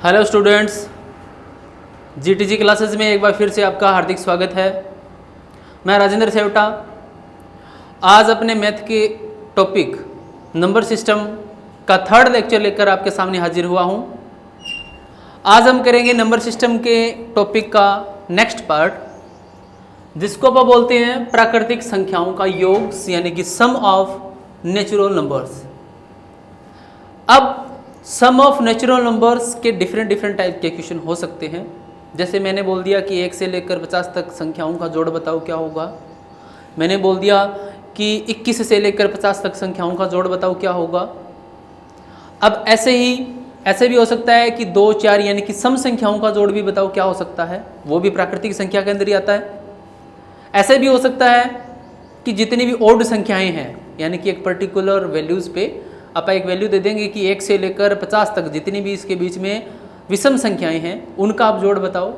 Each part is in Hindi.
हेलो स्टूडेंट्स, जीटीजी क्लासेस में एक बार फिर से आपका हार्दिक स्वागत है। मैं राजेंद्र सेवटा आज अपने मैथ के टॉपिक नंबर सिस्टम का थर्ड लेक्चर लेकर आपके सामने हाजिर हुआ हूं। आज हम करेंगे नंबर सिस्टम के टॉपिक का नेक्स्ट पार्ट, जिसको आप बोलते हैं प्राकृतिक संख्याओं का योग, यानी कि सम ऑफ नेचुरल नंबर्स। अब सम ऑफ नेचुरल नंबर्स के डिफरेंट टाइप के क्वेश्चन हो सकते हैं। जैसे मैंने बोल दिया कि 1 से लेकर 50 तक संख्याओं का जोड़ बताओ क्या होगा। मैंने बोल दिया कि 21 से लेकर 50 तक संख्याओं का जोड़ बताओ क्या होगा। अब ऐसे भी हो सकता है कि 2, 4 यानी कि सम संख्याओं का जोड़ भी बताओ क्या हो सकता है, वो भी प्राकृतिक संख्या के अंदर ही आता है। ऐसे भी हो सकता है कि जितनी भी ओड संख्याएं हैं, यानी कि एक पर्टिकुलर वैल्यूज़ पे आप एक वैल्यू दे देंगे कि 1 से लेकर 50 तक जितनी भी इसके बीच में विषम संख्याएं हैं उनका आप जोड़ बताओ।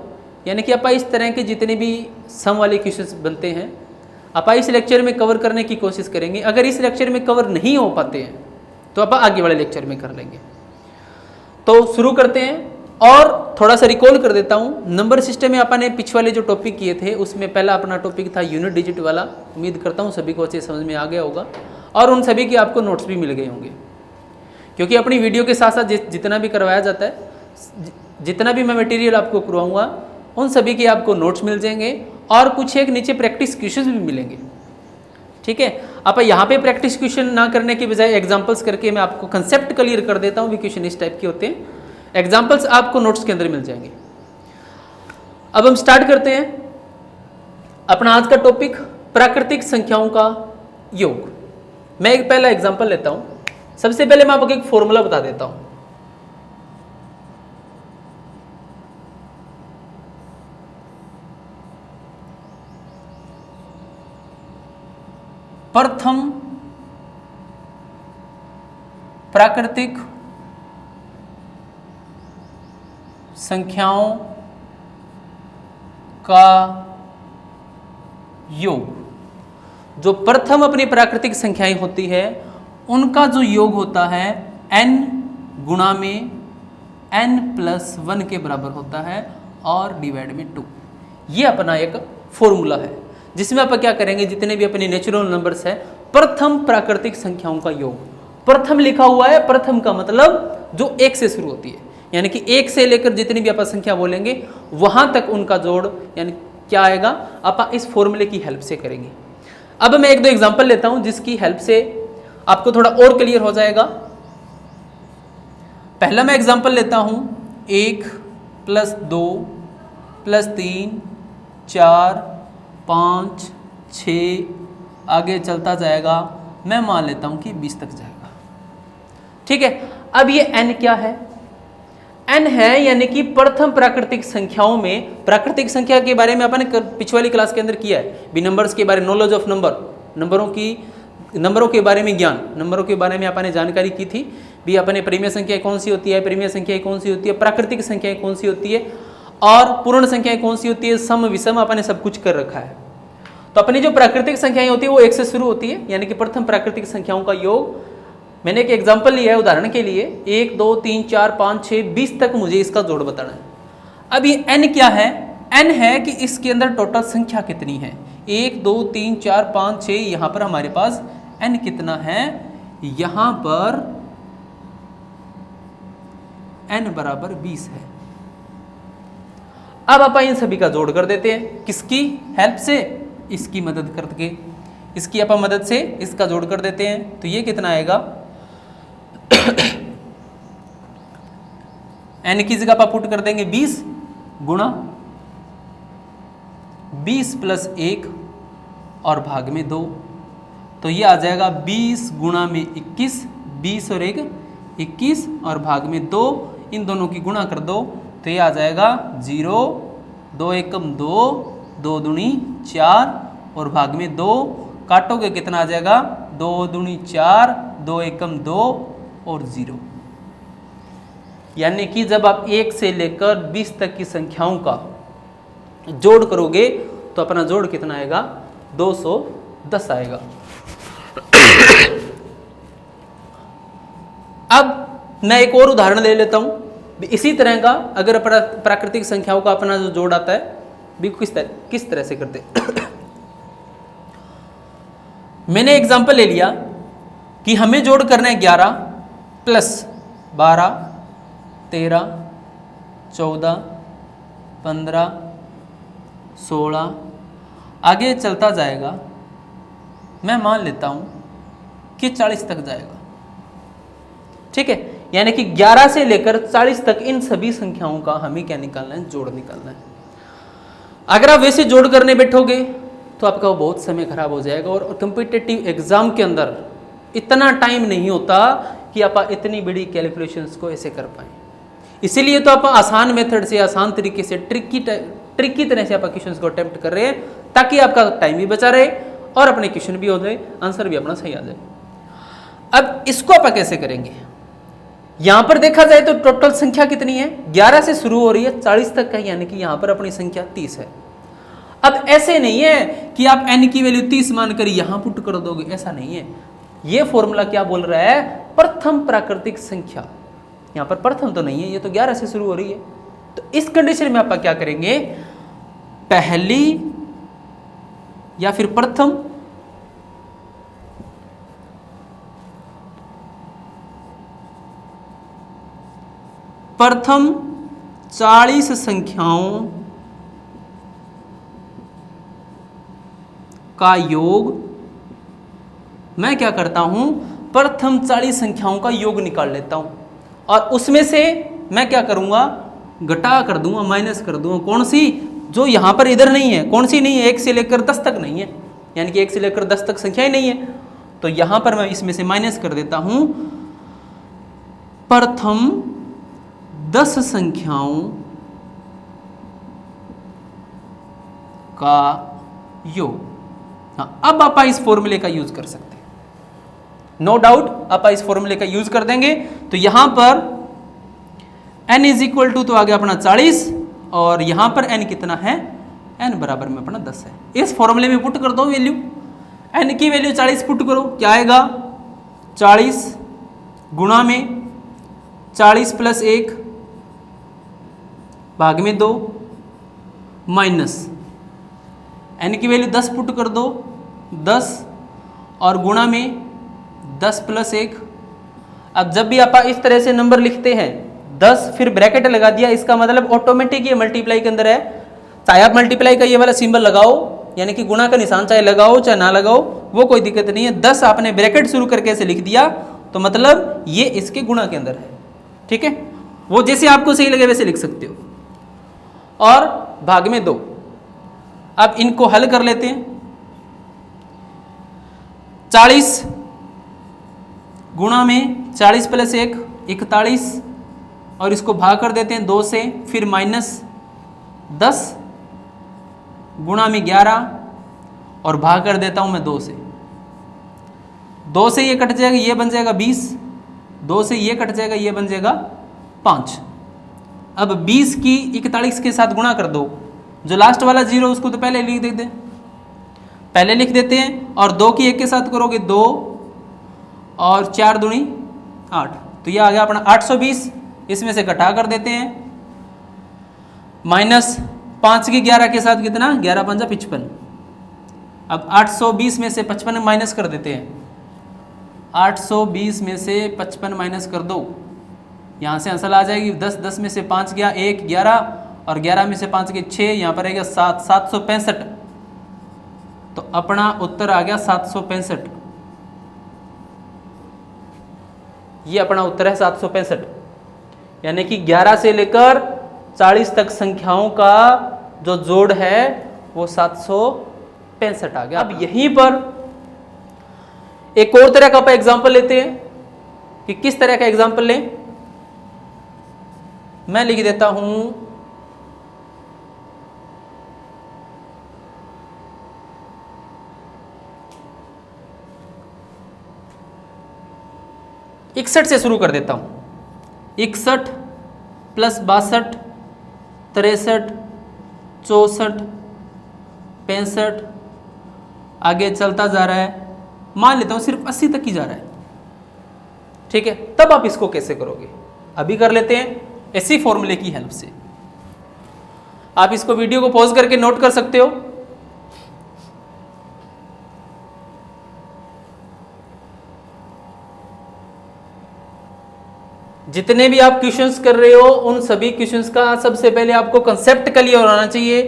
यानी कि आप इस तरह के जितने भी सम वाले क्वेश्चंस बनते हैं आप इस लेक्चर में कवर करने की कोशिश करेंगे। अगर इस लेक्चर में कवर नहीं हो पाते हैं तो आप आगे वाले लेक्चर में कर लेंगे। तो शुरू करते हैं और थोड़ा सा रिकॉल कर देता हूँ। नंबर सिस्टम में अपने पिछले वाले जो टॉपिक किए थे उसमें पहला अपना टॉपिक था यूनिट डिजिट वाला। उम्मीद करता हूँ सभी को अच्छे समझ में आ गया होगा और उन सभी के आपको नोट्स भी मिल गए होंगे, क्योंकि अपनी वीडियो के साथ साथ जितना भी करवाया जाता है, जितना भी मैं मटेरियल आपको करवाऊंगा उन सभी के आपको नोट्स मिल जाएंगे और कुछ एक नीचे प्रैक्टिस क्वेश्चन भी मिलेंगे। ठीक है, आप यहाँ पे प्रैक्टिस क्वेश्चन ना करने के बजाय एग्जांपल्स करके मैं आपको कंसेप्ट क्लियर कर देता हूँ। भी क्वेश्चन इस टाइप के होते हैं, एग्जांपल्स आपको नोट्स के अंदर मिल जाएंगे। अब हम स्टार्ट करते हैं अपना आज का टॉपिक, प्राकृतिक संख्याओं का योग। मैं एक पहला एग्जांपल लेता हूं। सबसे पहले मैं आपको एक फॉर्मूला बता देता हूं। प्रथम प्राकृतिक संख्याओं का योग। जो प्रथम अपनी प्राकृतिक संख्याएं होती है उनका जो योग होता है n गुणा में n+1 के बराबर होता है और डिवाइड में 2। ये अपना एक फॉर्मूला है जिसमें आप क्या करेंगे, जितने भी अपने नेचुरल नंबर्स है प्रथम प्राकृतिक संख्याओं का योग। प्रथम लिखा हुआ है, प्रथम का मतलब जो 1 से शुरू होती है, यानी कि 1 से लेकर जितनी भी आप संख्या बोलेंगे वहां तक उनका जोड़ यानी क्या आएगा, आप इस फॉर्मूले की हेल्प से करेंगे। अब मैं 1-2 एग्जांपल लेता हूं जिसकी हेल्प से आपको थोड़ा और क्लियर हो जाएगा। पहला मैं एग्जांपल लेता हूं 1 + 2 + 3 4 5 6 आगे चलता जाएगा। मैं मान लेता हूं कि 20 तक जाएगा। ठीक है, अब ये n क्या है, n है यानी कि प्रथम प्राकृतिक संख्याओं में, प्राकृतिक संख्या के बारे में अपन ने पिछली वाली क्लास के अंदर किया है भी, नंबर्स के बारे, नॉलेज ऑफ नंबर, नंबरों के बारे में ज्ञान, नंबरों के बारे में अपन ने जानकारी की थी भी। अपने परिमेय संख्या कौन सी होती है, परिमेय संख्या कौन सी होती है, प्राकृतिक संख्याएं कौन सी होती है और पूर्ण संख्याएं कौन सी होती है, सम विषम अपन ने सब कुछ कर रखा है। तो अपनी जो प्राकृतिक संख्याएं होती है वो 1 से शुरू होती है, यानी कि प्रथम प्राकृतिक संख्याओं का योग। मैंने एक एग्जाम्पल लिया है उदाहरण के लिए, 1 2 3 4 5 6 20 तक मुझे इसका जोड़ बताना है। अब ये n क्या है, n है कि इसके अंदर टोटल संख्या कितनी है। 1 2 3 4 5 6, यहाँ पर हमारे पास n कितना है, यहाँ पर n बराबर 20 है। अब आप इन सभी का जोड़ कर देते हैं, किसकी हेल्प से, इसकी मदद करके, इसकी आप मदद से इसका जोड़ कर देते हैं। तो ये कितना आएगा n की जगह आप पुट कर देंगे 20 गुणा 20 + 1 और भाग में 2। तो ये आ जाएगा 20 गुणा में 21, 20 और 1 21 और भाग में 2, इन दोनों की गुणा कर दो तो ये आ जाएगा 0, 2 एकम 2, 2 दूनी 4 और भाग में 2, काटोगे कितना आ जाएगा 2 दूनी 4, 2 एकम 2 और 0। यानी कि जब आप 1 से लेकर 20 तक की संख्याओं का जोड़ करोगे तो अपना जोड़ कितना आएगा, 210 आएगा। अब मैं एक और उदाहरण ले लेता हूं। इसी तरह का अगर प्राकृतिक संख्याओं का अपना जो जोड़ आता है भी किस तरह से करते मैंने एग्जांपल ले लिया कि हमें जोड़ करना है 11 प्लस 12, 13, 14, 15, 16 आगे चलता जाएगा। मैं मान लेता हूं कि 40 तक जाएगा। ठीक है, यानी कि 11 से लेकर 40 तक इन सभी संख्याओं का हमें क्या निकालना है, जोड़ निकालना है। अगर आप वैसे जोड़ करने बैठोगे तो आपका बहुत समय खराब हो जाएगा और कॉम्पिटिटिव एग्जाम के अंदर इतना टाइम नहीं होता कि आप इतनी बड़ी कैलकुलेशंस को ऐसे कर पाए। इसीलिए तो आप आसान मेथड से, आसान तरीके से, ट्रिकी तरह से आप क्वेश्चंस को अटेम्प्ट कर रहे हैं ताकि आपका टाइम भी बचा रहे और अपने क्वेश्चन भी हो जाए, आंसर भी अपना सही आ जाए। अब इसको आप कैसे करेंगे? यहां पर देखा जाए तो टोटल संख्या कितनी है, 11 से शुरू हो रही है 40 तक का, यानी कि यहां पर अपनी संख्या 30 है। अब ऐसे नहीं है कि आप n की वैल्यू 30 मानकर यहां पुट कर दोगे, ऐसा नहीं है। यह फॉर्मूला क्या बोल रहा है, प्रथम प्राकृतिक संख्या। यहां पर प्रथम तो नहीं है, ये तो 11 से शुरू हो रही है। तो इस कंडीशन में आप क्या करेंगे, पहली या फिर प्रथम प्रथम 40 संख्याओं का योग, मैं क्या करता हूं, प्रथम 40 संख्याओं का योग निकाल लेता हूं और उसमें से मैं क्या करूंगा, घटा कर दूंगा, माइनस कर दूंगा। कौन सी, जो यहां पर इधर नहीं है, कौन सी नहीं है, 1 से लेकर 10 तक नहीं है, यानी कि 1 से लेकर 10 तक संख्या ही नहीं है, तो यहां पर मैं इसमें से माइनस कर देता हूं प्रथम 10 संख्याओं का योग। हाँ, अब आप इस फॉर्मूले का यूज कर सकते हैं, नो डाउट आप इस फॉर्मूले का यूज कर देंगे। तो यहां पर n इज इक्वल टू तो आ गया अपना 40 और यहां पर n कितना है, n बराबर में अपना 10 है। इस फॉर्मूले में पुट कर दो वैल्यू, n की वैल्यू 40 पुट करो, क्या आएगा, 40 गुणा में 40 प्लस 1 भाग में 2 माइनस n की वैल्यू 10 पुट कर दो, 10 और गुणा में 10 प्लस 1। अब जब भी आप इस तरह से नंबर लिखते हैं 10 फिर ब्रैकेट लगा दिया, इसका मतलब ऑटोमेटिक ये मल्टीप्लाई के अंदर है। चाहे आप मल्टीप्लाई का ये वाला सिंबल लगाओ, यानी कि गुणा का निशान चाहे लगाओ चाहे ना लगाओ, वो कोई दिक्कत नहीं है। 10 आपने ब्रैकेट शुरू करके ऐसे लिख दिया तो मतलब ये इसके गुणा के अंदर है। ठीक है, वो जैसे आपको सही लगे वैसे लिख सकते हो। और भाग में 2, अब इनको हल कर लेते हैं। 40 गुणा में 40 प्लस 1 41 और इसको भाग कर देते हैं 2 से, फिर माइनस 10 गुणा में 11 और भाग कर देता हूं मैं 2 से। 2 से ये कट जाएगा, ये बन जाएगा 20, 2 से ये कट जाएगा, ये बन जाएगा 5। अब 20 की 41 के साथ गुणा कर दो, जो लास्ट वाला 0 उसको तो पहले लिख देते हैं, पहले लिख देते हैं। और 2 की 1 के साथ करोगे 2 और 4 दूनी 8, तो ये आ गया अपना 820। इसमें से घटा कर देते हैं, माइनस 5 की 11 के साथ कितना, 11 पंजा 55। अब 820 में से 55 माइनस कर देते हैं, 820 में से 55 माइनस कर दो, यहाँ से आंसर आ जाएगी 10, 10 में से 5 गया 1, 11 और 11 में से 5 के 6, यहाँ पर आएगा 7, 765। तो अपना उत्तर आ गया 765। ये अपना उत्तर है 765, यानी कि 11 से लेकर 40 तक संख्याओं का जो जोड़ है वो 765 आ गया। अब यहीं पर एक और तरह का एग्जांपल लेते हैं कि किस तरह का एग्जांपल लें। मैं लिख देता हूं 61 से शुरू कर देता हूं। 61 प्लस 62, 63, 64, 65, आगे चलता जा रहा है। मान लेता हूं सिर्फ 80 तक ही जा रहा है। ठीक है, तब आप इसको कैसे करोगे, अभी कर लेते हैं। इसी फॉर्मूले की हेल्प से। आप इसको वीडियो को पॉज करके नोट कर सकते हो। जितने भी आप क्वेश्चंस कर रहे हो उन सभी क्वेश्चंस का सबसे पहले आपको कंसेप्ट क्लियर होना चाहिए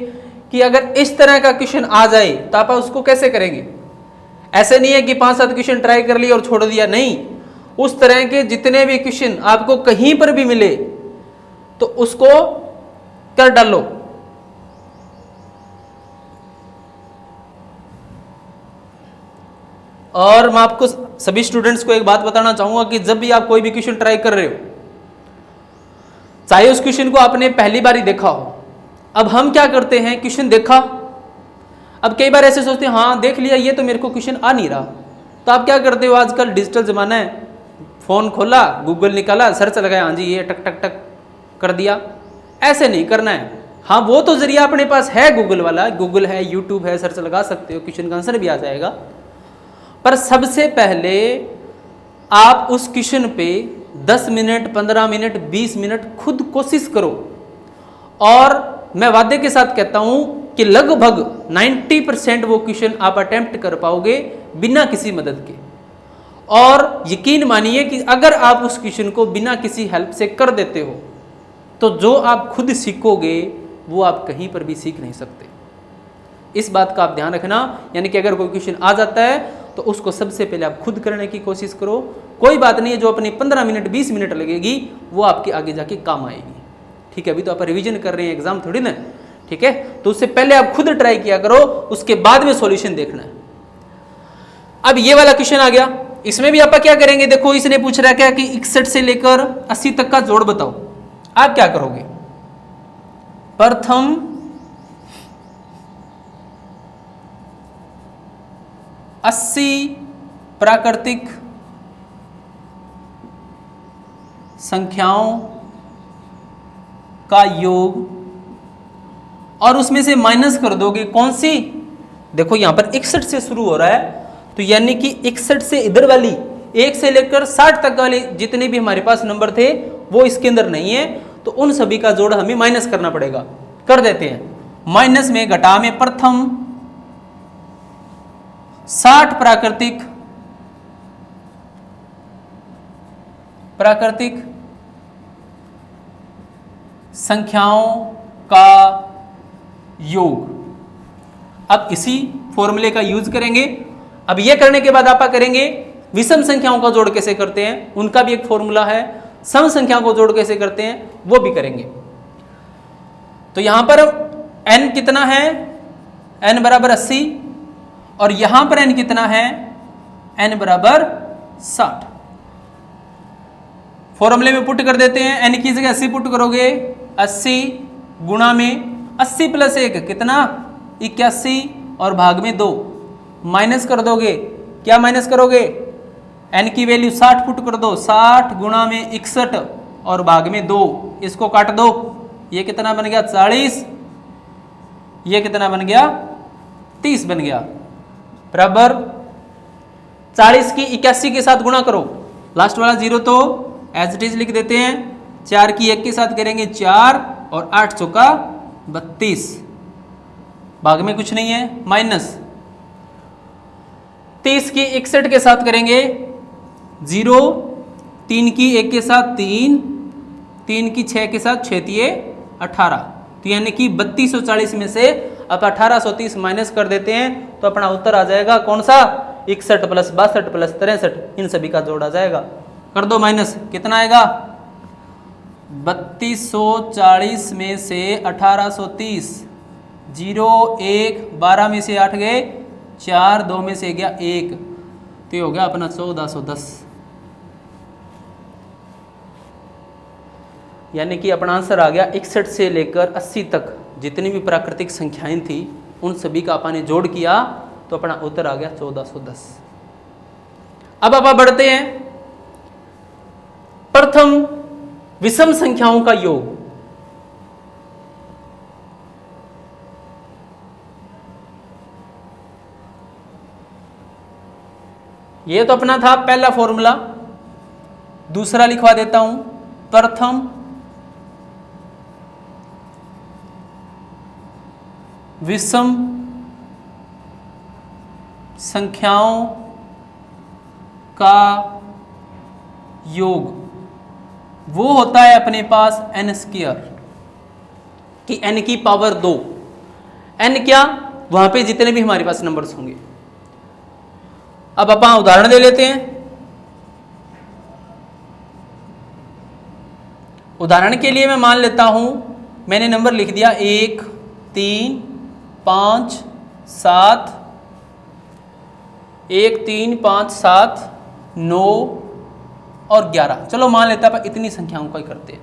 कि अगर इस तरह का क्वेश्चन आ जाए तो आप उसको कैसे करेंगे। ऐसे नहीं है कि 5-7 क्वेश्चन ट्राई कर लिए और छोड़ दिया, नहीं। उस तरह के जितने भी क्वेश्चन आपको कहीं पर भी मिले तो उसको कर डालो। और मैं आपको सभी स्टूडेंट्स को एक बात बताना चाहूंगा कि जब भी आप कोई भी क्वेश्चन ट्राई कर रहे हो, चाहे उस क्वेश्चन को आपने पहली बार ही देखा हो। अब हम क्या करते हैं, क्वेश्चन देखा, अब कई बार ऐसे सोचते हैं हाँ देख लिया, ये तो मेरे को क्वेश्चन आ नहीं रहा। तो आप क्या करते हो, आजकल डिजिटल जमाना है, फोन खोला, गूगल निकाला, सर्च लगाया, हाँ जी ये टक टक टक कर दिया। ऐसे नहीं करना है। हाँ वो तो जरिया अपने पास है, गूगल वाला, गूगल है, यूट्यूब है, सर्च लगा सकते हो, क्वेश्चन का आंसर भी आ जाएगा। पर सबसे पहले आप उस क्वेश्चन पे 10 मिनट, 15 मिनट, 20 मिनट खुद कोशिश करो। और मैं वादे के साथ कहता हूं कि लगभग 90% वो क्वेश्चन आप अटेम्प्ट कर पाओगे बिना किसी मदद के। और यकीन मानिए कि अगर आप उस क्वेश्चन को बिना किसी हेल्प से कर देते हो तो जो आप खुद सीखोगे वो आप कहीं पर भी सीख नहीं सकते। इस बात का आप ध्यान रखना। यानी कि अगर कोई क्वेश्चन आ जाता है तो उसको सबसे पहले आप खुद करने की कोशिश करो। कोई बात नहीं है, जो अपनी 15 मिनट 20 मिनट लगेगी वो आपके आगे जाके काम आएगी। ठीक है, अभी तो आप रिवीजन कर रहे हैं, एग्जाम थोड़ी ना। ठीक है, तो उससे पहले आप खुद ट्राई किया करो, उसके बाद में सॉल्यूशन देखना है। अब ये वाला क्वेश्चन आ गया, इसमें भी आप क्या करेंगे, देखो इसने पूछ रहा है क्या कि 61 से लेकर 80 तक का जोड़ बताओ। आप क्या करोगे, प्रथम 80 प्राकृतिक संख्याओं का योग और उसमें से माइनस कर दोगे कौन सी। देखो यहां पर 61 से शुरू हो रहा है, तो यानी कि 61 से इधर वाली 1 से लेकर 60 तक वाले जितने भी हमारे पास नंबर थे वो इसके अंदर नहीं है, तो उन सभी का जोड़ हमें माइनस करना पड़ेगा। कर देते हैं, माइनस में घटा में प्रथम 60 प्राकृतिक संख्याओं का योग। अब इसी फॉर्मूले का यूज करेंगे। अब यह करने के बाद आप करेंगे विषम संख्याओं का जोड़ कैसे करते हैं, उनका भी एक फॉर्मूला है। सम संख्याओं को जोड़ कैसे करते हैं वो भी करेंगे। तो यहां पर n कितना है, n बराबर 80, और यहां पर n कितना है, n बराबर 60। फॉर्मूले में पुट कर देते हैं, n की जगह 80 पुट करोगे, 80 गुणा में 80 प्लस 1 कितना 81 और भाग में 2 माइनस कर दोगे। क्या माइनस करोगे, n की वैल्यू 60 पुट कर दो, 60 गुणा में 61 और भाग में 2, इसको काट दो, ये कितना बन गया 40, ये कितना बन गया 30 बन गया, बराबर 40 की 81 के साथ गुणा करो, लास्ट वाला 0 तो एज इट इज लिख देते हैं, 4 की 1 के साथ करेंगे 4 और 800 का 32, भाग में कुछ नहीं है, माइनस 30 की 61 के साथ करेंगे 0, 3 की 1 के साथ 3, 3 की 6 के साथ 6 तिये 18, तो यानी कि 3240 में से अब 1830 माइनस कर देते हैं तो अपना उत्तर आ जाएगा कौन सा, 61 प्लस 62 प्लस 63, इन सभी का जोड़ आ जाएगा। कर दो माइनस, कितना आएगा 3240 में से 1830, 0 1 12 में से 8 गए 4, 2 में से गया 1, तो ये हो गया अपना 1410। यानी कि अपना आंसर आ गया 61 से लेकर 80 तक जितनी भी प्राकृतिक संख्याएं थी उन सभी का अपन ने जोड़ किया तो अपना उत्तर आ गया 1410। अब आप बढ़ते हैं, प्रथम विषम संख्याओं का योग। ये तो अपना था पहला फॉर्मूला, दूसरा लिखवा देता हूं, प्रथम विषम संख्याओं का योग वो होता है अपने पास n स्क्वायर कि n की पावर 2। n क्या, वहां पे जितने भी हमारे पास नंबर्स होंगे। अब अपन उदाहरण ले लेते हैं। उदाहरण के लिए मैं मान लेता हूं, मैंने नंबर लिख दिया 1 3 5 7, 1 3 5 7 9 और 11। चलो मान लेते हैं अपन इतनी संख्याओं का ही करते हैं,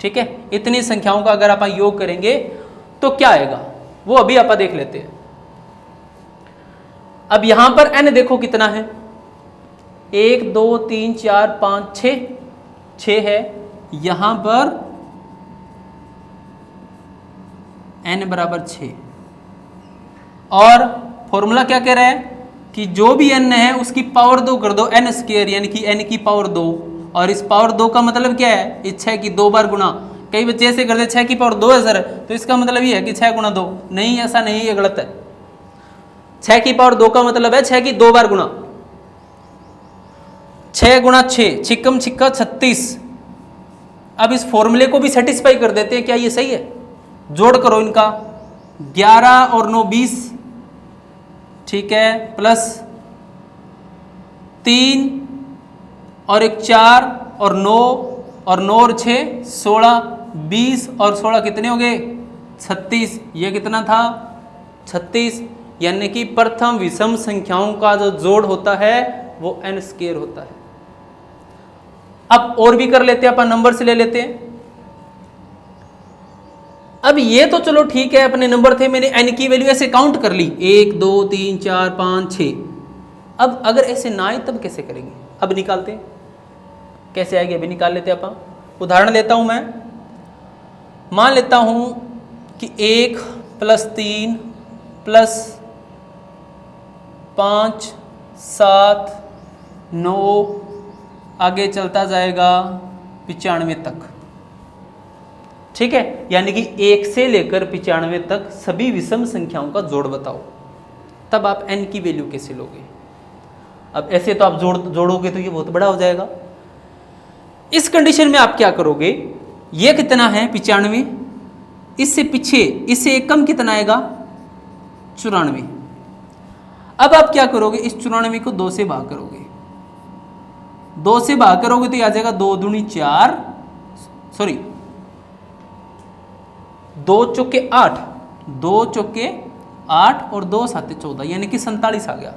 ठीक है। इतनी संख्याओं का अगर अपन योग करेंगे तो क्या आएगा वो अभी अपन देख लेते हैं। अब यहां पर n देखो कितना है, 1 2 3 4 5 6 है। यहां पर n बराबर 6 और फॉर्मूला क्या कह रहा है कि जो भी n है उसकी पावर 2 कर दो, n स्क्वायर यानी कि n की पावर 2। और इस पावर 2 का मतलब क्या है, इस 6 की 2 बार गुणा। कई बच्चे ऐसे करते 6 की पावर 2 है सर, तो इसका मतलब ये है कि 6 गुणा 2। नहीं, ऐसा नहीं, ये गलत है। 6 की पावर 2 का मतलब है 6 की 2 बार गुणा। 6 गुणा 6 छिक्कम छिक्का 36। अब इस फॉर्मूले को भी सेटिस्फाई कर देते हैं, क्या ये सही है? जोड़ करो इनका, 11 और 9 20, ठीक है, प्लस 3 और 1 4 और 9 और 9 और 6 16, 20 और 16 कितने हो गए 36। ये कितना था 36। यानी कि प्रथम विषम संख्याओं का जो जोड़ होता है वो n स्क्वायर होता है। अब और भी कर लेते हैं अपन, नंबर से ले लेते हैं। अब ये तो चलो ठीक है, अपने नंबर थे, मैंने n की वैल्यू ऐसे काउंट कर ली 1 2 3 4 5 6। अब अगर ऐसे ना आए तब कैसे करेंगे? अब निकालते हैं, कैसे आएगी अभी निकाल लेते हैं अपन। उदाहरण लेता हूं मैं, मान लेता हूं कि 1 प्लस 3 प्लस 5 7 9 आगे चलता जाएगा 95 तक, ठीक है। यानी कि 1 से लेकर 95 तक सभी विषम संख्याओं का जोड़ बताओ, तब आप n की वैल्यू कैसे लोगे? अब ऐसे तो आप जोड़ोगे तो ये बहुत बड़ा हो जाएगा। इस कंडीशन में आप क्या करोगे, ये कितना है 95, इससे पीछे इससे एक कम कितना आएगा 94। अब आप क्या करोगे, इस 94 को 2 से भाग करोगे, 2 से भाग करोगे तो ये आ जाएगा 2 दूनी 4, सॉरी 2 चौके 8, 2 चौके 8 और 2 साते 14, यानी कि 47 आ गया।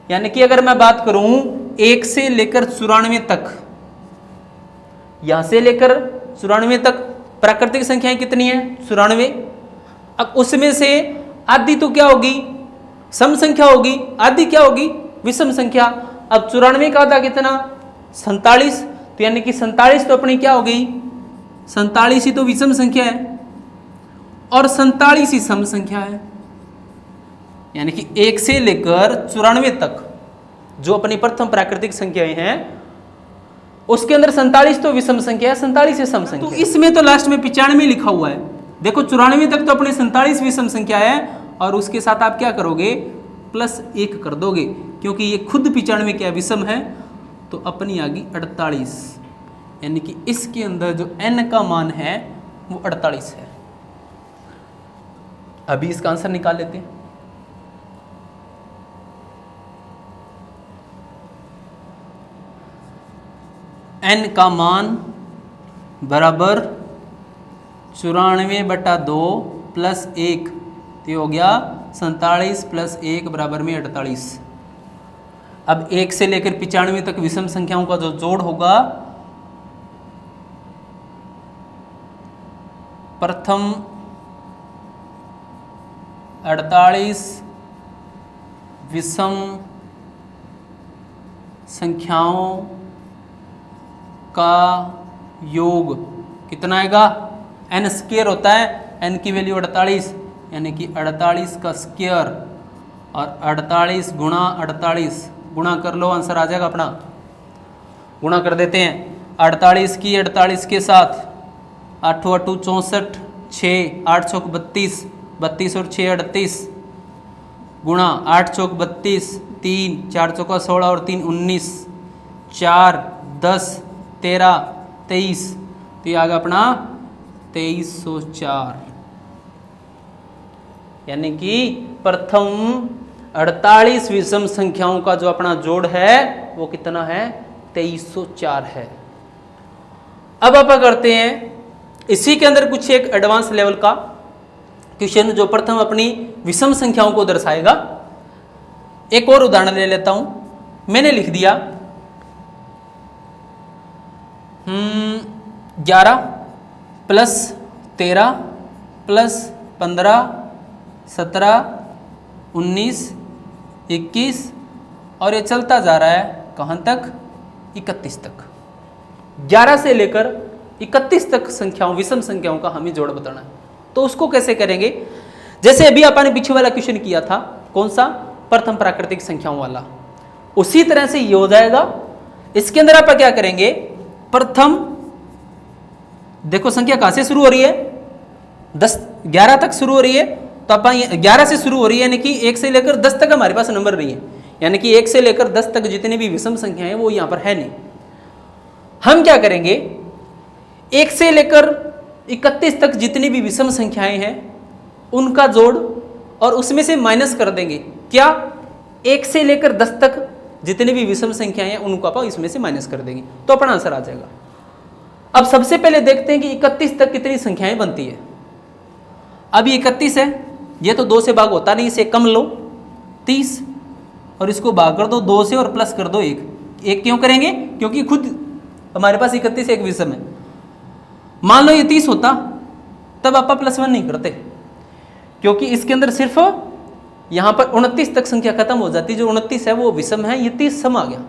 यानी कि अगर मैं बात करूं 1 से लेकर 94 तक, यहां से लेकर 94 तक प्राकृतिक संख्याएं कितनी है 94। अब उसमें से आधी तो क्या होगी सम संख्या होगी, आधी क्या होगी विषम संख्या। अब 94 का आधा कितना 47, तो यानी कि 47 तो अपनी क्या हो गई 47 ही तो विषम संख्या है और 47 ही सम संख्या है। यानी कि 1 से लेकर 94 तक जो अपनी प्रथम प्राकृतिक संख्याएं हैं उसके अंदर 47 तो विषम संख्या है, 47 है सम संख्या। तो इसमें तो लास्ट में 95 लिखा हुआ है, देखो 94 तक तो अपने 47 विषम संख्या है और उसके साथ आप क्या करोगे प्लस 1 कर दोगे, क्योंकि ये खुद 95 क्या विषम है, तो अपनी आ गई 48। यानी कि इसके अंदर जो n का मान है वो 48 है। अभी इसका आंसर निकाल लेते हैं। n का मान बराबर 94/2 प्लस 1, तो हो गया 47 प्लस 1 बराबर में 48। अब 1 से लेकर 95 तक विषम संख्याओं का जो जोड़ होगा प्रथम 48 विषम संख्याओं का योग कितना आएगा n स्क्वायर होता है, n की वैल्यू 48, यानी कि 48 का स्क्वायर और 48 गुणा 48 गुणा कर लो, आंसर आ जाएगा अपना। गुणा कर देते हैं 48 की 48 के साथ, 8 8 64, 6 8 6 32 32 और 6 38 गुणा 8 चौक 32, 3 4 चौका 16 और 3 19, 4 10 13 23, तो ये आ गया अपना 2304। यानी कि प्रथम 48 विषम संख्याओं का जो अपना जोड़ है वो कितना है, 2304 है। अब आप करते हैं इसी के अंदर कुछ एक एडवांस लेवल का क्वेश्चन जो प्रथम अपनी विषम संख्याओं को दर्शाएगा। एक और उदाहरण ले लेता हूं, मैंने लिख दिया 11 प्लस 13 प्लस 15 17 19 21 और ये चलता जा रहा है कहां तक, 31 तक। 11 से लेकर 31 तक संख्याओं, विषम संख्याओं का हमें जोड़ बताना है। तो उसको कैसे करेंगे, जैसे अभी आपने पीछे वाला क्वेश्चन किया था, कौन सा, प्रथम प्राकृतिक संख्याओं वाला, उसी तरह से ये हो जाएगा। इसके अंदर आप क्या करेंगे, प्रथम देखो संख्या कहां से शुरू हो रही है, 11 तक शुरू हो रही है, तो आप 11 से शुरू हो रही है, यानी कि 1 से लेकर 10 तक हमारे पास नंबर नहीं है, यानी कि 1 से लेकर 10 तक जितने भी विषम संख्या है वो यहां पर है नहीं। हम क्या करेंगे, 1 से लेकर 31 तक जितनी भी विषम संख्याएं हैं उनका जोड़ और उसमें से माइनस कर देंगे। क्या, 1 से लेकर 10 तक जितनी भी विषम संख्याएं हैं उनको आप इसमें से माइनस कर देंगे, तो अपना आंसर आ जाएगा। अब सबसे पहले देखते हैं कि 31 तक कितनी संख्याएं बनती है। अब ये 31 है, ये तो 2 से भाग होता नहीं, इसे कम लो 30 और इसको भाग कर दो 2 से और प्लस कर दो 1 क्यों करेंगे, क्योंकि खुद हमारे पास 31 एक विषम है। मान लो ये 30 होता तब आप +1 नहीं करते, क्योंकि इसके अंदर सिर्फ यहां पर 29 तक संख्या खत्म हो जाती, जो 29 है वो विषम है, ये 30 सम आ गया।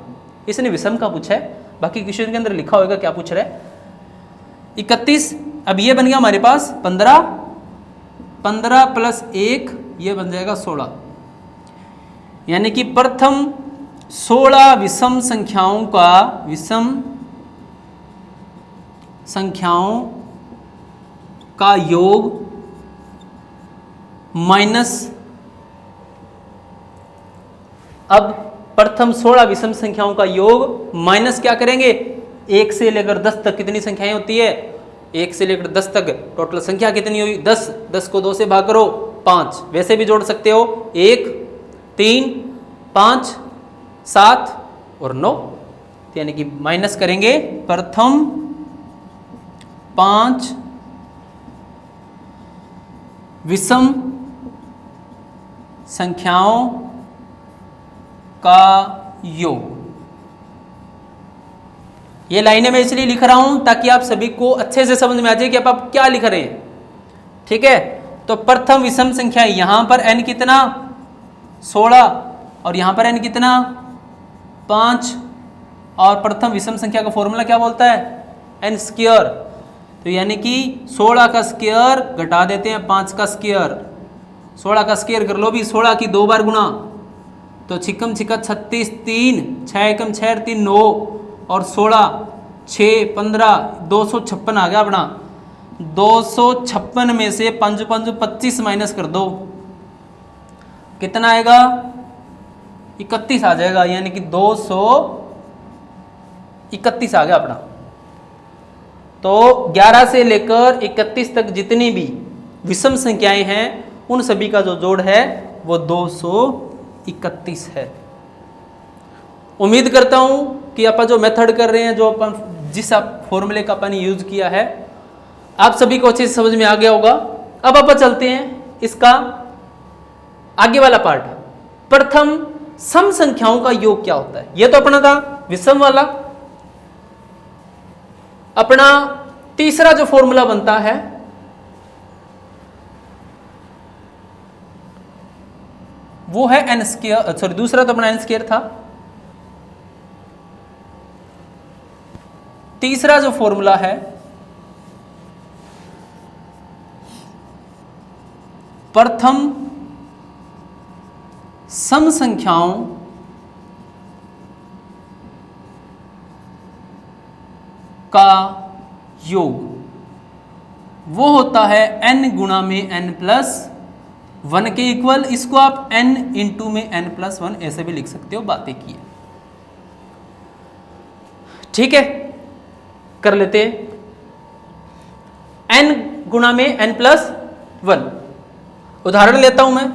इसने विषम का पूछा है, बाकी क्वेश्चन के अंदर लिखा होगा क्या पूछ रहा है। 31, अब ये बन गया हमारे पास 15 प्लस 1 ये बन जाएगा 16, यानी कि प्रथम 16 विषम संख्याओं का, विषम संख्याओं का योग माइनस, अब प्रथम 16 विषम संख्याओं का योग माइनस क्या करेंगे, 1 से लेकर 10 तक कितनी संख्याएं होती है, 1 से लेकर 10 तक टोटल संख्या कितनी हुई, 10 को 2 से भाग करो 5, वैसे भी जोड़ सकते हो 1 3 5 7 और 9, यानी कि माइनस करेंगे प्रथम 5 विषम संख्याओं का योग। ये लाइनें मैं इसलिए लिख रहा हूं ताकि आप सभी को अच्छे से समझ में आ जाए कि आप क्या लिख रहे हैं, ठीक है। तो प्रथम विषम संख्या यहां पर n कितना 16 और यहां पर n कितना 5, और प्रथम विषम संख्या का फॉर्मूला क्या बोलता है, n स्क्वायर, तो यानी कि 16 का स्क्वायर घटा देते हैं 5 का स्क्वायर, 16 का स्क्वायर कर लो भी, 16 की 2 बार गुणा, तो छिकम छिका 36 3 6 एकम 6 3 9 और 16 6 15 256 आ गया अपना। 256 में से 5 5 25 माइनस कर दो, कितना आएगा 31 आ जाएगा, यानी कि 231 आ गया अपना। तो 11 से लेकर 31 तक जितनी भी विषम संख्याएं हैं उन सभी का जो जोड़ है वो 231 है। उम्मीद करता हूं कि अपन जो मेथड कर रहे हैं, जो अपन जिस फॉर्मूले का अपन यूज किया है, आप सभी को अच्छे से समझ में आ गया होगा। अब अपन चलते हैं इसका आगे वाला पार्ट, प्रथम सम संख्याओं का योग क्या होता है। यह तो अपना था विषम वाला। अपना तीसरा जो फॉर्मूला बनता है वो है n स्क्वायर, सॉरी दूसरा तो अपना n स्क्वायर था। तीसरा जो फॉर्मूला है प्रथम सम संख्याओं का योग, वो होता है n गुणा में n प्लस 1 के इक्वल, इसको आप n इंटू में n+1 ऐसे भी लिख सकते हो, बातें की है। ठीक है, कर लेते हैं। n गुणा में n+1, उदाहरण लेता हूं मैं।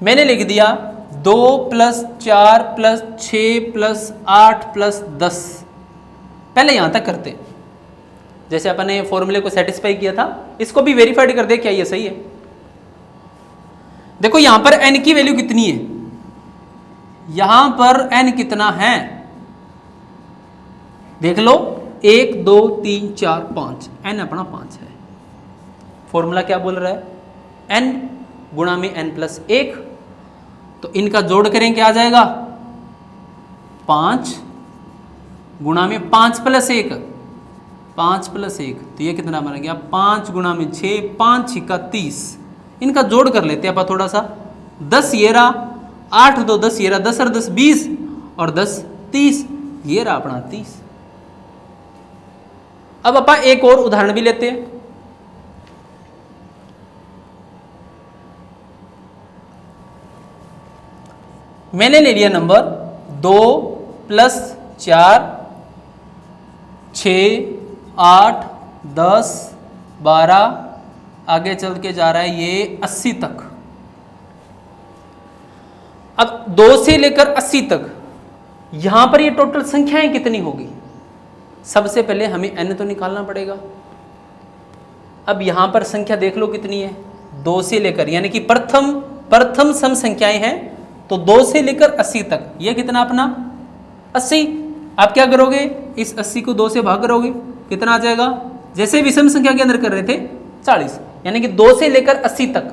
मैंने लिख दिया 2 + 4 + 6 + 8 + 10। पहले यहां तक करते, जैसे अपन ने फॉर्मूले को सेटिस्फाई किया था, इसको भी वेरीफाइड कर दे क्या ये सही है। देखो यहां पर n की वैल्यू कितनी है, यहां पर n कितना है देख लो, 1 2 3 4 5, n अपना 5 है। फॉर्मूला क्या बोल रहा है, n गुणा में n+1, तो इनका जोड़ करें क्या आ जाएगा, 5 गुणा में 5 + 1, 5 + 1, तो ये कितना बन गया, 5 गुणा में 6, 5 × 6 = 30। इनका जोड़ कर लेते हैं अपन थोड़ा सा, 10 ये रहा, 8 2 10 ये रहा, 10 और 10 20, और 10 30, ये रहा अपना 30। अब अपन एक और उदाहरण भी लेते हैं। मैंने ले लिया नंबर 2 + 4 6 8 10 12, आगे चल के जा रहा है ये 80 तक। अब 2 से लेकर 80 तक यहां पर ये टोटल संख्याएं कितनी होगी, सबसे पहले हमें n तो निकालना पड़ेगा। अब यहां पर संख्या देख लो कितनी है, 2 से लेकर, यानी कि प्रथम सम संख्याएं हैं, तो 2 से लेकर 80 तक, ये कितना अपना 80। आप क्या करोगे, इस 80 को 2 से भाग करोगे, कितना आ जाएगा, जैसे विषम संख्या के अंदर कर रहे थे 40, यानी कि 2 से लेकर 80 तक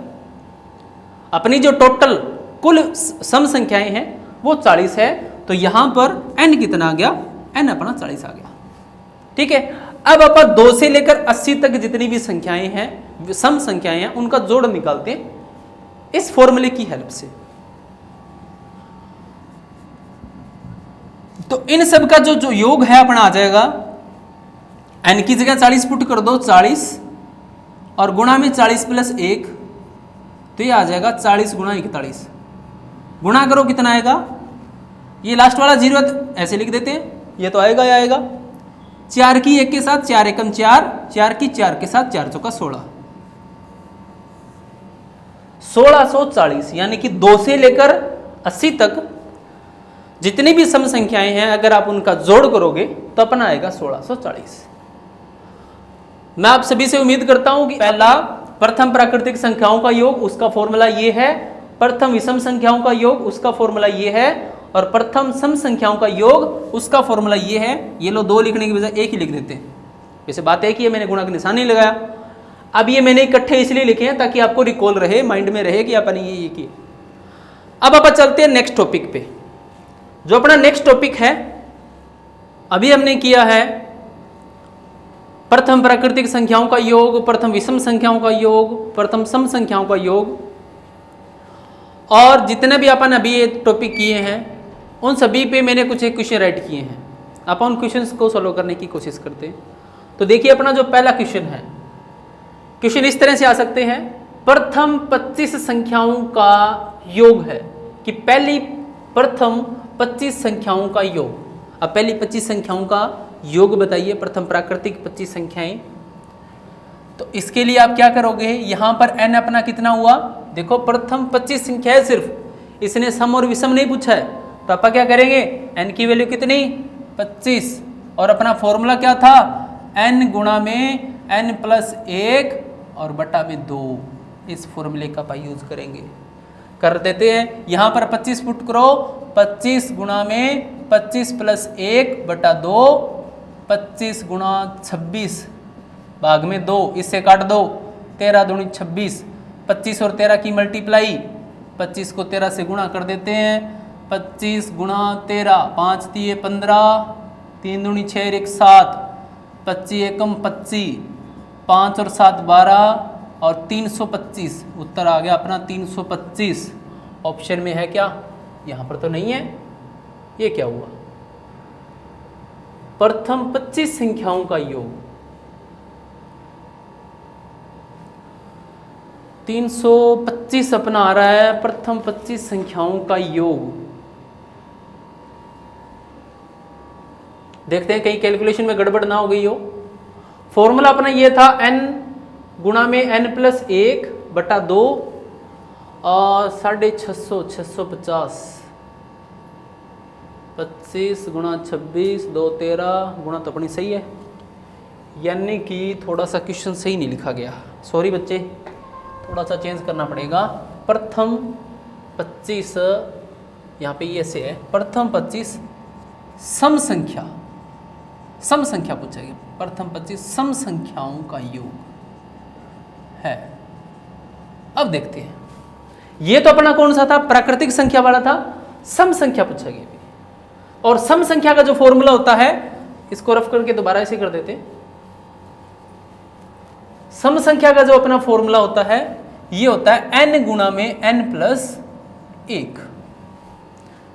अपनी जो टोटल कुल सम संख्याएं हैं वो 40 है। तो यहां पर n कितना आ गया, n अपना 40 आ गया। ठीक है, अब अपन 2 से लेकर 80 तक जितनी भी संख्याएं हैं, सम संख्याएं हैं, उनका जोड़ निकालते हैं इस फॉर्मूले की हेल्प से। तो इन सब का जो योग है अपना आ जाएगा, n की जगह 40 पुट कर दो, 40 और गुणा में 40 + 1, तो ये आ जाएगा 40 × 41। गुणा करो कितना आएगा, ये लास्ट वाला 0 ऐसे लिख देते हैं, ये तो आएगा ही आएगा। 4 की 1 के साथ 4 एकम 4, 4 की 4 के साथ 4 चौका 16, 1640, यानी कि 2 से लेकर 80 तक जितनी भी सम संख्याएं हैं, अगर आप उनका जोड़ करोगे तो अपना आएगा 1640। मैं आप सभी से उम्मीद करता हूं कि पहला प्रथम प्राकृतिक संख्याओं का योग, उसका फॉर्मूला ये है, प्रथम विषम संख्याओं का योग, उसका फॉर्मूला ये है, और प्रथम सम संख्याओं का योग, उसका फॉर्मूला ये है। ये लो 2 लिखने की बजाय 1 ही लिख देते हैं, वैसे बात एक ही है, मैंने गुणा का निशान नहीं लगाया। अब ये मैंने इकट्ठे इसलिए लिखे हैं ताकि आपको रिकॉल रहे, माइंड में रहे कि अपन ये किए। अब अपन चलते हैं नेक्स्ट टॉपिक पे। जो अपना नेक्स्ट टॉपिक है, अभी हमने किया है प्रथम प्राकृतिक संख्याओं का योग, प्रथम विषम संख्याओं का योग, प्रथम सम संख्याओं का योग, और जितने भी अपन अभी ये टॉपिक किए हैं उन सभी पे मैंने कुछ एक क्वेश्चन राइट किए हैं। अपन उन क्वेश्चंस को सॉल्व करने की कोशिश करते हैं। तो देखिए अपना जो पहला क्वेश्चन है, क्वेश्चन इस तरह से आ सकते हैं, प्रथम 25 संख्याओं का योग है कि पहली प्रथम 25 संख्याओं का योग। अब पहली 25 संख्याओं का योग बताइए, प्रथम प्राकृतिक 25 संख्याएं। तो इसके लिए आप क्या करोगे, यहां पर n अपना कितना हुआ, देखो प्रथम 25 संख्या है सिर्फ, इसने सम और विषम नहीं पूछा है, तो आप क्या करेंगे, n की वैल्यू कितनी 25, और अपना फॉर्मूला क्या था, n गुणा में n+1 और बटा में 2, इस फॉर्मूले का आप यूज करेंगे। कर देते हैं, यहां पर 25 पुट करो, 25 गुणा में 25 + 1 बटा 2, 25 गुणा 26 भाग में 2, इससे काट दो, 13 दूनी 26, 25 और 13 की मल्टीप्लाई, 25 को 13 से गुणा कर देते हैं, 25 गुणा 13, 5 तिये 15, 3 दूनी 6 1 7, 25 एकम 25, 5 और 7 12 और 325, उत्तर आ गया अपना 325। ऑप्शन में है क्या, यहाँ पर तो नहीं है, ये क्या हुआ, प्रथम 25 संख्याओं का योग। 325 अपना आ रहा है प्रथम 25 संख्याओं का योग। देखते हैं कहीं कैलकुलेशन में गड़बड़ ना हो गई हो। फॉर्मूला अपना ये था n गुणा में n+1/2 और 650 650 25 गुणा 26 2 13 गुणा तो अपनी सही है, यानी कि थोड़ा सा क्वेश्चन सही नहीं लिखा गया, सॉरी बच्चे, थोड़ा सा चेंज करना पड़ेगा। प्रथम 25 यहाँ पे ये से है, प्रथम 25 सम संख्या पूछा गया, प्रथम 25 सम संख्याओं का योग है। अब देखते हैं, ये तो अपना कौन सा था, प्राकृतिक संख्या वाला था, सम संख्या पूछा गया। और सम संख्या का जो फॉर्मूला होता है, इसको रफ करके दोबारा ऐसे कर देते हैं। सम संख्या का जो अपना फॉर्मूला होता है ये होता है n गुणा में n+1।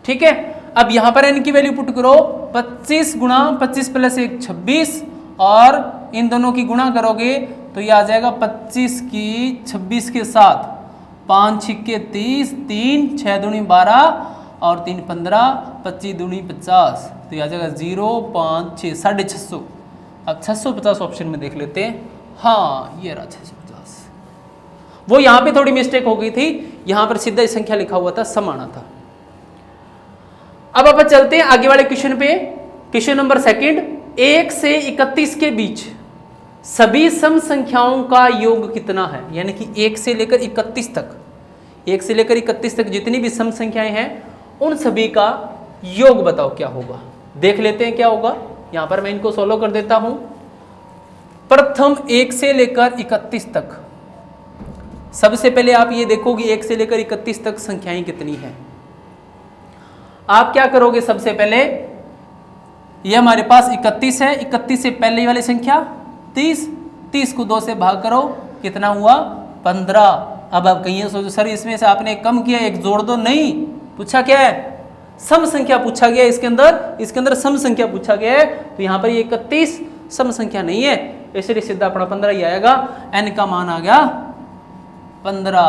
ठीक है, अब यहां पर n की वैल्यू पुट करो, 25 गुणा 25 + 1 26, और इन दोनों की गुणा करोगे तो ये आ जाएगा 25 की 26 के साथ, 5 छिक्के 30, 3 6 दूनी 12 और 3 15, 25 दूनी 50, तो ये आ जाएगा 0 5 6 650। अब 650 ऑप्शन में देख लेते हैं। हाँ ये रहा 650। वो यहाँ पे थोड़ी मिस्टेक हो गई थी, यहाँ पर सीधा संख्या लिखा हुआ था, सम आना था। अब अपन चलते हैं आगे वाले क्वेश्चन पे। क्वेश्चन नंबर 2, 1 से 31 के बीच सभी सम संख्याओं का योग कितना है, यानी कि 1 से लेकर 31 तक, 1 से लेकर 31 तक जितनी भी सम संख्याएं हैं उन सभी का योग बताओ क्या होगा। देख लेते हैं क्या होगा। यहां पर मैं इनको सोल्व कर देता हूं। प्रथम 1 से लेकर 31 तक, सबसे पहले आप ये देखोगे 1 से लेकर 31 तक संख्याएं कितनी हैं। आप क्या करोगे, सबसे पहले ये हमारे पास 31 है, 31 से पहले वाली संख्या 30, 30 को 2 से भाग करो, कितना हुआ 15। अब आप कहिए सोचो सर इसमें से आपने कम किया, एक जोड़ दो, नहीं, पूछा क्या है, सम संख्या पूछा गया। इसके अंदर सम संख्या पूछा गया है, तो यहाँ पर ये 31 सम संख्या नहीं है, इसलिए सीधा अपना 15 ही आएगा। n का मान आ गया 15।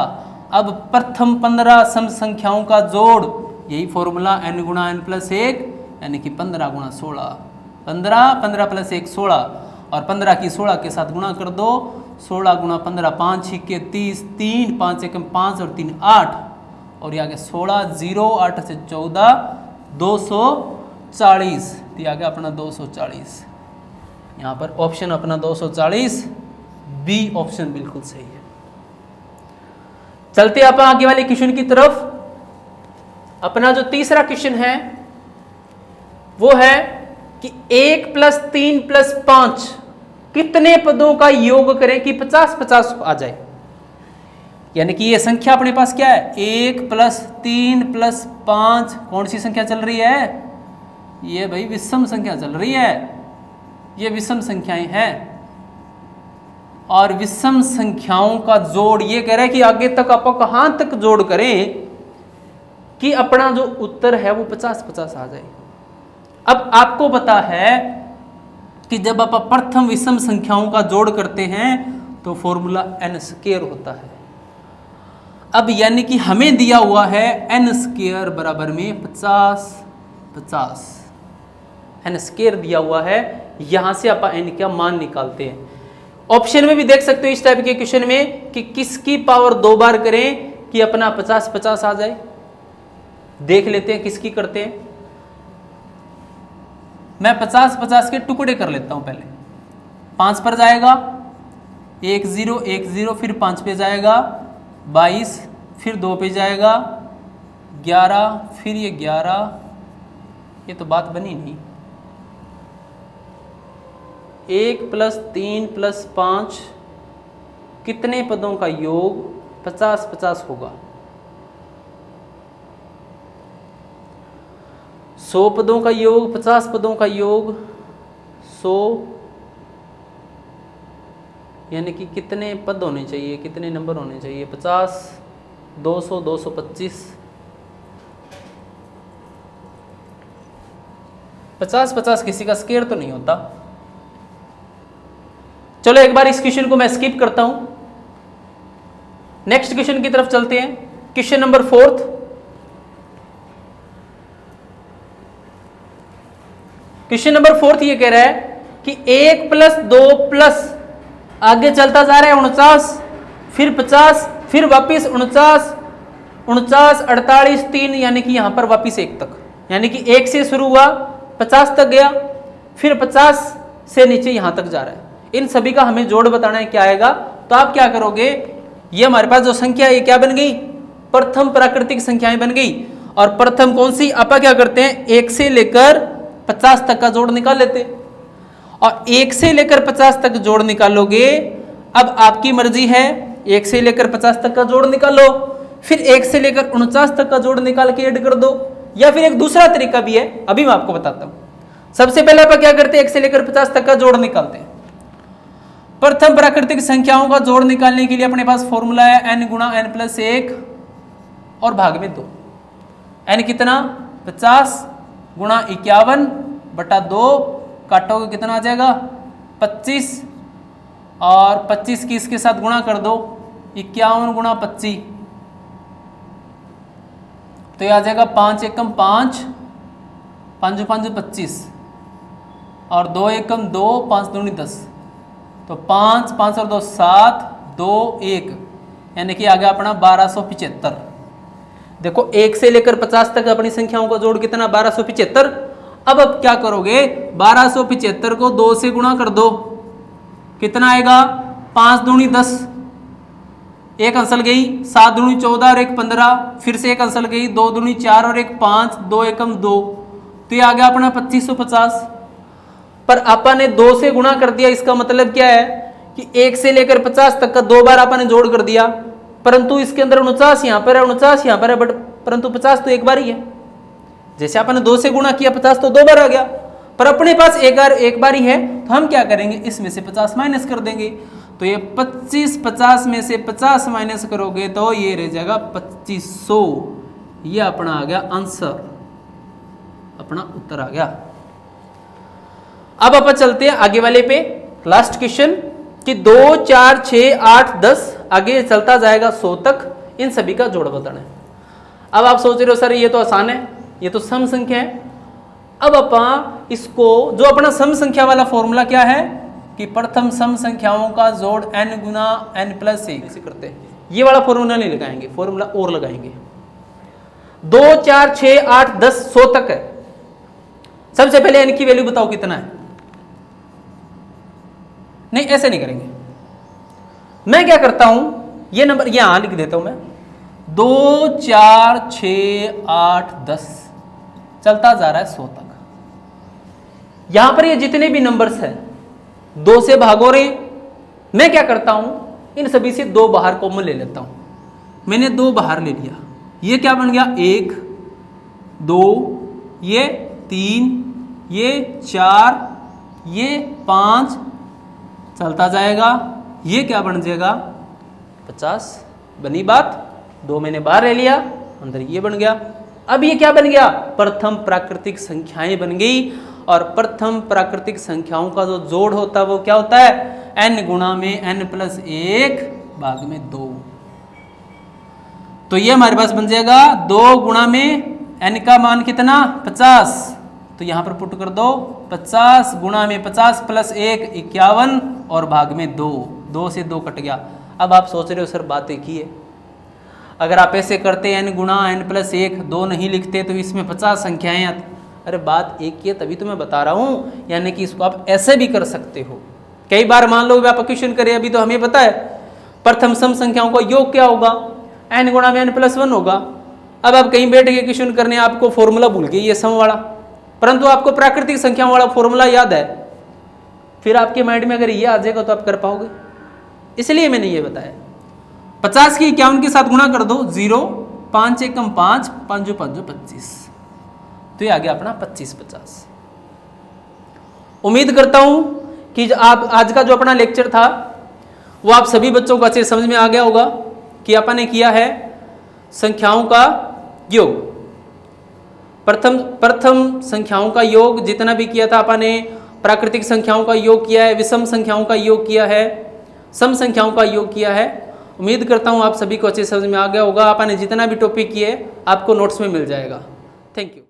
अब प्रथम 15 सम संख्याओं का जोड़, यही फॉर्मूला n गुणा n+1, यानी कि 15 गुणा 16, 15 + 1 16, और 15 की 16 के साथ गुणा कर दो, 16 गुणा 15, 5 छिक्के 30, 3 5 एकम 5 और 3 8, और ये आ गया 16, 0 8 से 14 240, तो ये आ गया अपना 240। यहाँ पर ऑप्शन अपना 240 बी ऑप्शन बिल्कुल सही है। चलते आप आगे वाले क्वेश्चन की तरफ। अपना जो तीसरा क्वेश्चन है वो है कि 1 + 3 + 5 कितने पदों का योग करें कि 50-50 आ जाए। यानी कि ये संख्या अपने पास क्या है, 1 + 3 + 5 कौन सी संख्या चल रही है, ये भाई विषम संख्या चल रही है, ये विषम संख्याएं हैं। और विषम संख्याओं का जोड़ ये कह रहा है कि आगे तक आप कहां तक जोड़ करें कि अपना जो उत्तर है वो 50-50 आ जाए। अब आपको पता है कि जब आप प्रथम विषम संख्याओं का जोड़ करते हैं तो फॉर्मूला n² होता है। अब यानी कि हमें दिया हुआ है n² बराबर में 50-50, n² दिया हुआ है, यहां से आप n का मान निकालते हैं। ऑप्शन में भी देख सकते हो इस टाइप के क्वेश्चन में कि किसकी पावर 2 बार करें कि अपना 50-50 आ जाए। देख लेते हैं किसकी करते हैं। मैं 50-50 के टुकड़े कर लेता हूं। पहले 5 पर जाएगा, 1 0 1 0, फिर 5 पे जाएगा 22, फिर 2 पे जाएगा 11, फिर ये 11, ये तो बात बनी नहीं। 1 + 3 + 5 कितने पदों का योग 50-50 होगा। 100 पदों का योग, 50 पदों का योग, 100 यानी कि कितने पद होने चाहिए, कितने नंबर होने चाहिए, 50, 200, 225, 50-50 किसी का स्क्वायर तो नहीं होता। चलो एक बार इस क्वेश्चन को मैं स्किप करता हूं, नेक्स्ट क्वेश्चन की तरफ चलते हैं। Question number 4। क्वेश्चन नंबर 4 ये कह रहा है कि 1 + 2 प्लस आगे चलता जा रहा है 49, फिर 50, फिर वापिस 49, 48, 3, यानी कि यहां पर वापिस 1 तक, यानी कि 1 से शुरू हुआ 50 तक गया, फिर 50 से नीचे यहां तक जा रहा है। इन सभी का हमें जोड़ बताना है, क्या आएगा। तो आप क्या करोगे, ये हमारे पास जो संख्या ये क्या बन गई, प्रथम प्राकृतिक संख्याएं बन गई। और प्रथम कौन सी, आप क्या करते हैं 1 से लेकर 50 तक का जोड़ निकाल लेते, और 1 से लेकर 50 तक जोड़ निकालोगे। अब आपकी मर्जी है, 1 से लेकर 50 तक का जोड़ निकालो, फिर 1 से लेकर 49 तक का जोड़ निकाल के ऐड कर दो, या फिर एक दूसरा तरीका भी है, अभी मैं आपको बताता हूं। सबसे पहले आप क्या करते हैं, 1 से लेकर 50 तक का जोड़ निकालते हैं। प्रथम प्राकृतिक संख्याओं का जोड़ निकालने के लिए अपने पास फॉर्मूला है n गुणा n + 1 और भाग में 2। n कितना 50 गुणा 51 बटा 2, काटोगे कितना आ जाएगा 25, और 25 की इसके साथ गुणा कर दो, 51 गुणा 25, तो ये आ जाएगा 5 एकम 5, 5 5 25, और 2 एकम 2, 5 दूनी 10, तो 5 5 और 2 7, 2 1, यानी कि आ गया अपना 1275। देखो 1 से लेकर 50 तक अपनी संख्याओं का जोड़ कितना 1275। अब क्या करोगे, 1275 को 2 से गुणा कर दो, कितना आएगा 5 दूनी 10, एक अंसल गई, 7 दूनी 14 और 1 15, फिर से एक अंसल गई, 2 दूनी 4 और 1 5, 2 एकम 2, तो ये आ गया अपना 2550। पर अपन ने 2 से गुणा कर दिया, इसका मतलब क्या है कि 1 से लेकर 50 तक का 2 बार अपन ने जोड़ कर दिया, परंतु इसके अंदर 49 यहाँ पर है, 49 यहाँ पर है, बट परंतु 50 तो एक बार ही है। जैसे अपन ने 2 से गुणा किया 50 तो 2 बार आ गया, पर अपने पास एक बार ही है, तो हम क्या करेंगे, इसमें से 50 माइनस कर देंगे। तो ये 25 50 में से 50 माइनस करोगे तो ये रह जाएगा 2500। ये अपना आ गया आंसर, अपना उत्तर आ गया। अब अपन चलते हैं आगे वाले पे, लास्ट क्वेश्चन कि 2 4 6 8 10 आगे चलता जाएगा 100 तक, इन सभी का जोड़ बताना है। अब आप सोच रहे हो सर ये तो आसान है, ये तो सम संख्या है। अब अपन इसको, जो अपना सम संख्या वाला फॉर्मूला क्या है कि प्रथम सम संख्याओं का जोड़ n गुना n + 1 से करते हैं, ये वाला फॉर्मूला नहीं लगाएंगे, फॉर्मूला और लगाएंगे। 2 4 6 8 10 100 तक है। सबसे पहले n की वैल्यू बताओ कितना है। नहीं ऐसे नहीं करेंगे, मैं क्या करता हूं, ये नंबर यहां लिख देता हूं मैं, 2 4 6 8 10 चलता जा रहा है 100 तक। यहां पर ये जितने भी नंबर्स हैं 2 से भागो रहे, मैं क्या करता हूं इन सभी से 2 बाहर कॉमन ले लेता हूं। मैंने 2 बाहर ले लिया, ये क्या बन गया 1 2, ये 3, ये 4, ये 5, चलता जाएगा, ये क्या बन जाएगा 50। बनी बात, 2 मैंने बाहर ले लिया, अंदर ये बन गया। अब ये क्या बन गया, प्रथम प्राकृतिक संख्याएं बन गई। और प्रथम प्राकृतिक संख्याओं का जो जोड़ होता है वो क्या होता है, n गुणा में n + 1 भाग में 2। तो ये हमारे पास बन जाएगा 2 गुणा में n का मान कितना 50, तो यहां पर पुट कर दो 50 गुणा में 50 + 1 51 और भाग में 2, 2 से 2 कट गया। अब आप सोच रहे हो सर बात एक ही है, अगर आप ऐसे करते n गुणा n + 1 2 नहीं लिखते तो इसमें 50 संख्याएं आती। अरे बात एक ही है, तभी तो मैं बता रहा हूं, यानी कि इसको आप ऐसे भी कर सकते हो। कई बार मान लो आप क्वेश्चन करें, अभी तो हमें पता है प्रथम सम संख्याओं का योग क्या होगा, n गुणा में n + 1 होगा। अब आप कहीं बैठ के क्वेश्चन करने, आपको फॉर्मूला भूल गए ये सम वाला, परंतु आपको प्राकृतिक संख्याओं वाला फॉर्मूला याद है, फिर आपके माइंड में अगर ये आ जाएगा तो आप कर पाओगे, इसलिए मैंने ये बताया। 50 की 51 के साथ गुणा कर दो, 0 5 एकम 5, 5 5 25, तो ये आ गया अपना 25 50। उम्मीद करता हूं कि आप आज का जो अपना लेक्चर था वो आप सभी बच्चों को अच्छे समझ में आ गया होगा कि अपन ने किया है संख्याओं का योग। प्रथम संख्याओं का योग जितना भी किया था अपन ने, प्राकृतिक संख्याओं का योग किया है, विषम संख्याओं का योग किया है, सम संख्याओं का योग किया है। उम्मीद करता हूँ आप सभी को अच्छे समझ में आ गया होगा। अपन ने जितना भी टॉपिक किए आपको नोट्स में मिल जाएगा। Thank you.